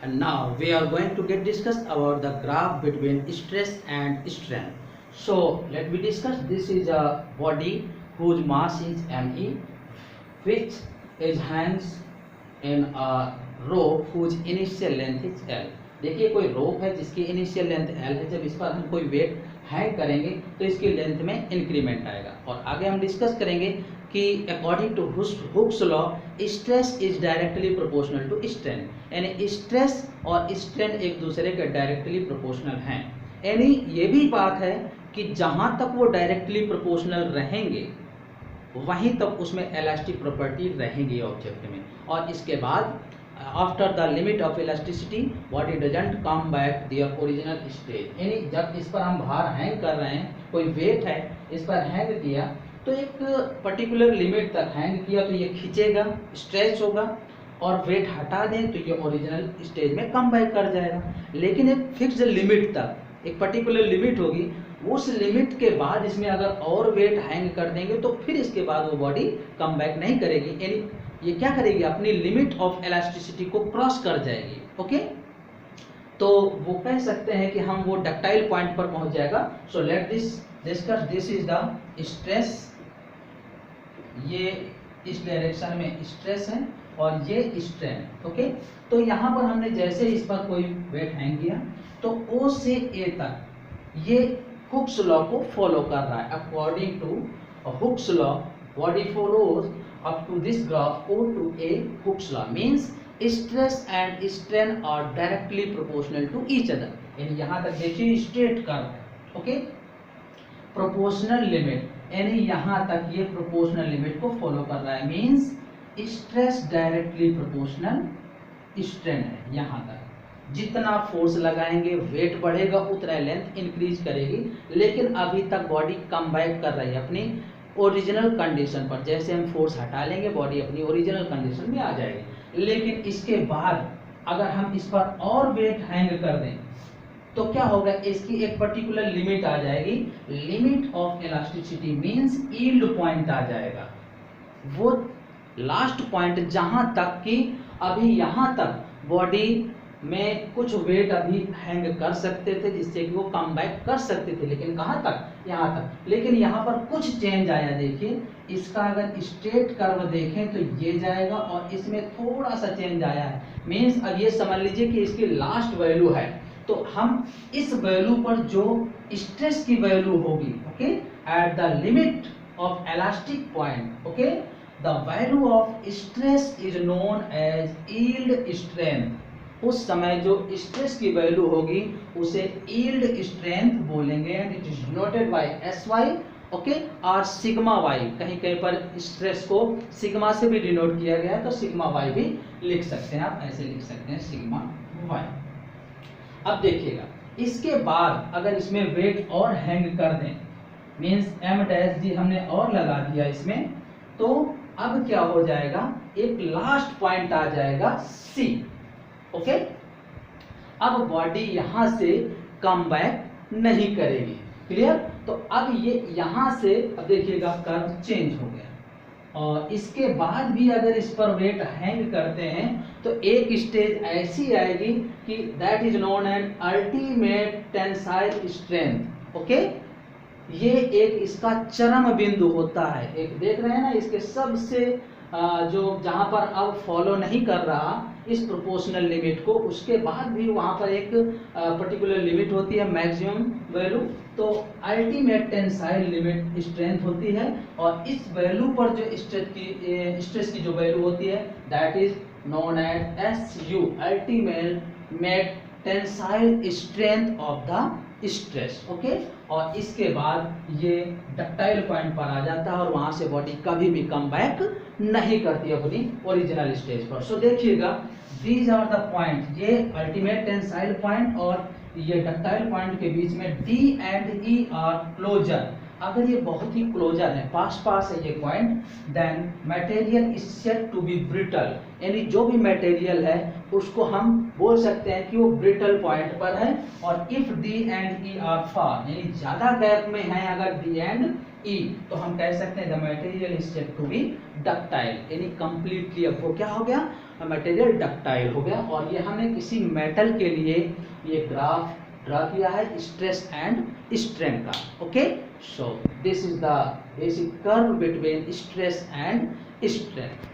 And now we are going to get discuss about the graph between stress and strain. So let me discuss. This is a body whose mass is me, which is hangs in a rope whose initial length is L. देखिए कोई रोप है जिसकी initial length L है। जब इस पर हम कोई वेट हैंग करेंगे तो इसकी लेंथ में इंक्रीमेंट आएगा। और आगे हम डिस्कस करेंगे कि according to Hooke's law stress is directly proportional to strain, यानी स्ट्रेस और स्ट्रेन एक दूसरे के डायरेक्टली प्रोपोर्शनल हैं। यानी ये भी बात है कि जहाँ तक वो डायरेक्टली प्रोपोर्शनल रहेंगे वहीं तक उसमें इलास्टिक प्रॉपर्टी रहेंगी ऑब्जेक्ट में। और इसके बाद after the limit of elasticity body doesn't come back their original stage, यानी जब इस पर हम भार हैंग कर रहे हैं, कोई वेट है इस पर हैंग किया तो एक पर्टिकुलर लिमिट तक हैंग किया तो ये खींचेगा, स्ट्रेच होगा, और वेट हटा दें तो ये ओरिजिनल स्टेज में कम बैक कर जाएगा। लेकिन एक फिक्स्ड लिमिट तक, एक पर्टिकुलर लिमिट होगी, उस लिमिट के बाद इसमें अगर और वेट हैंग कर देंगे तो फिर इसके बाद वो बॉडी कम बैक नहीं करेगी, यानी ये क्या करेगी, अपनी लिमिट ऑफ इलास्टिसिटी को क्रॉस कर जाएगी। ओके, तो वो कह सकते हैं कि हम वो डक्टाइल पॉइंट पर पहुंच जाएगा। So let this discuss. This is the stress, ये इस डायरेक्शन में स्ट्रेस है और ये स्ट्रेन। ओके, तो यहाँ पर हमने जैसे इस पर कोई वेट हैंग किया तो O से A तक ये हुक्स लॉ को फॉलो कर रहा है। According to Hooke's law body follows up to this graph O to A Hooke's law means stress and strain are directly proportional to each other। यानी यहाँ तक देखिए स्ट्रेट कर्व है। ओके, प्रोपोर्शनल लिमिट, यानी यहाँ तक ये प्रोपोर्शनल लिमिट को फॉलो कर रहा है, means stress directly proportional strain है। यहाँ तक जितना फोर्स लगाएंगे वेट बढ़ेगा उतना लेंथ इंक्रीज करेगी, लेकिन अभी तक बॉडी कम बैक कर रही है अपनी ओरिजिनल कंडीशन पर। जैसे हम फोर्स हटा लेंगे बॉडी अपनी ओरिजिनल कंडीशन में आ जाएगी। लेकिन इसके बाद अगर हम इस पर और वेट हैंग कर दें तो क्या होगा, इसकी एक पर्टिकुलर लिमिट आ जाएगी। Limit of elasticity means yield point आ जाएगा, वो लास्ट पॉइंट जहां तक कि अभी यहां तक बॉडी में कुछ वेट अभी हैंग कर सकते थे जिससे कि वो कम बैक कर सकते थे, लेकिन कहाँ तक, यहाँ तक। लेकिन यहाँ पर कुछ चेंज आया। देखिए इसका अगर स्ट्रेट कर्व देखें तो ये जाएगा और इसमें थोड़ा सा चेंज आया है। मीन्स अब ये समझ लीजिए कि इसकी लास्ट वैल्यू है, तो हम इस वैल्यू पर जो स्ट्रेस की वैल्यू होगी, okay, at the limit of elastic point, okay, the value of stress is known as yield strength. उस समय जो स्ट्रेस की वैल्यू होगी उसे यील्ड स्ट्रेंथ बोलेंगे, and it is denoted by SY, okay, और सिग्मा Y। कहीं कहीं पर स्ट्रेस को सिग्मा से भी डिनोट किया गया है, तो सिग्मा Y भी लिख सकते हैं, आप ऐसे लिख सकते हैं सिग्मा Y। अब देखिएगा इसके बाद अगर इसमें वेट और हैंग कर दें, मीन्स M' हमने और लगा दिया इसमें, तो अब क्या हो जाएगा, एक लास्ट पॉइंट आ जाएगा C। ओके, अब बॉडी यहां से कम बैक नहीं करेगी। क्लियर? तो अब ये यहां से, अब देखिएगा कर्व चेंज हो गया, और इसके बाद भी अगर इस पर वेट हैंग करते हैं तो एक स्टेज ऐसी आएगी कि that is known as ultimate tensile strength. Okay, ये एक इसका चरम बिंदु होता है। एक देख रहे हैं ना, इसके सबसे जो जहां पर अब फॉलो नहीं कर रहा इस प्रोपोर्शनल लिमिट को, उसके बाद भी वहां पर एक पर्टिकुलर लिमिट होती है, मैक्सिमम वैल्यू, तो अल्टीमेट टेंसाइल लिमिट स्ट्रेंथ होती है। और इस वैल्यू पर जो स्ट्रेस की जो वैल्यू होती है that is known as SU, ultimate tensile strength of the stress. Okay, और इसके बाद ये डक्टाइल पॉइंट पर आ जाता है और वहां से बॉडी कभी भी कम बैक नहीं करती अपनी ओरिजिनल स्टेज पर। सो देखिएगा दीज आर द पॉइंट, ये अल्टीमेट टेंसाइल पॉइंट और ये डक्टाइल पॉइंट के बीच में D and E are closer. अगर ये बहुत ही क्लोजर है, पास पास है ये point, then material is said to be brittle, यानी जो भी मटेरियल है उसको हम बोल सकते हैं कि वो ब्रिटल पॉइंट पर है। और if D and E are far, यानी ज्यादा गैप में है अगर D and E, तो हम कह सकते हैं the material is said to be ductile, यानी कंप्लीटली अब वो क्या हो गया, मटेरियल डक्टाइल हो गया। और ये हमने किसी मेटल के लिए ये ग्राफ ड्रा किया है स्ट्रेस एंड स्ट्रेन का। Okay, so this is the basic curve between stress and strain.